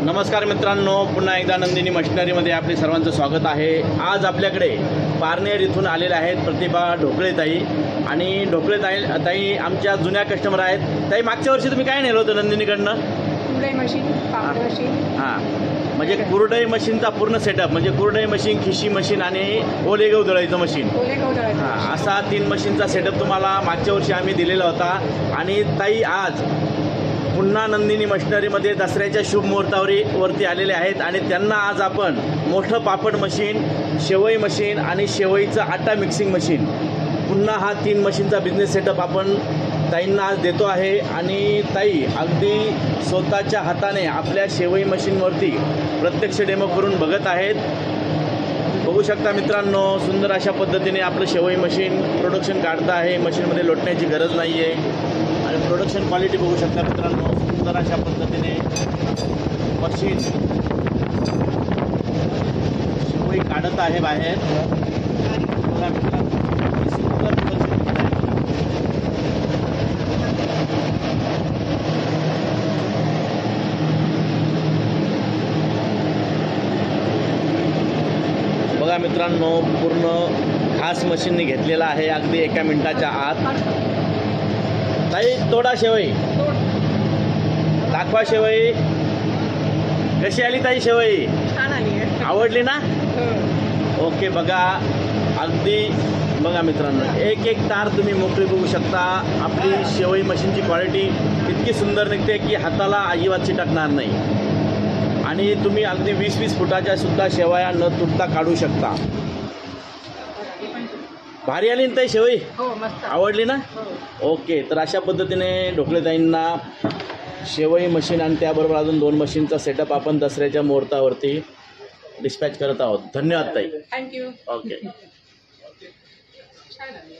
नमस्कार मित्रांनो, पुन्हा एकदा नंदिनी मशिनरीमध्ये आपले सर्वांचं स्वागत आहे। आज आपल्याकडे पारनेर इथून आलेले आहेत प्रतिभा ढोकळे ताई। आणि ढोकळे ताई आमच्या जुन्या कस्टमर आहेत। ताई, मागच्या वर्षी तुम्ही काय नेलं होतं नंदिनीकडनं? कुरडई मशीन, पापड मशीन। हां, म्हणजे कुरडई मशीनचा पूर्ण सेटअप, म्हणजे कुरडई मशीन, खिशी मशीन आणि ओले गहू दळायचं मशीन। हां, असा 3 मशीनचा सेटअप तुम्हाला मागच्या वर्षी आम्ही दिलेला होता। आणि ताई आज पुन्हा नंदिनी मशिनरीमध्ये दसऱ्याच्या शुभ मुहूर्तावरती आलेले आहेत आणि त्यांना आज आपण मोठं पापड मशीन, शेवई मशीन आणि शेवईचं आटा मिक्सिंग मशीन, पुन्हा हा 3 मशीनचा बिझनेस सेटअप आपण ताईंना आज देतो आहे। आणि ताई अगदी स्वतःच्या हाताने आपल्या शेवई मशीनवरती प्रत्यक्ष डेमो करून बघत आहेत। बघू शकता मित्रांनो, सुंदर अशा पद्धतीने आपलं शेवई मशीन प्रोडक्शन काढतं आहे। मशीनमध्ये लोटण्याची गरज नाही आहे आणि प्रोडक्शन क्वालिटी बघू शकता मित्रांनो, सुंदर अशा पद्धतीने मशीन शेवई काढत आहे बाहेर। बघा मित्रांनो, सुंदर production आहे। बघा मित्रांनो, पूर्ण खास मशीनने घेतलेला आहे अगदी 1 मिनिटाच्या आत। ताई, तोडा शेवई, दाखवा शेवई कशी आली ताई शेवई? छान आली आहे, आवडली ना? ओके, बघा अगदी बघा मित्रांनो, एक तार तुम्ही मोकळी बघू शकता। आपली शेवई मशीनची क्वालिटी इतकी सुंदर निघते की हाताला अजिबात चिटकणार नाही आणि तुम्ही अगदी 20-20 फुटाच्या सुद्धा शेवया न तुटता काढू शकता। भारी आली ना ताई शेवई? हो, मस्त आवडली ना? ओके, तर अशा पद्धतीने ढोकळेताईंना शेवई मशीन आणि त्याबरोबर अजून 2 मशीनचा सेटअप आपण दसऱ्याच्या मुहूर्तावरती डिस्पॅच करत आहोत। धन्यवाद ताई। थँक्यू। ओके। छान आली।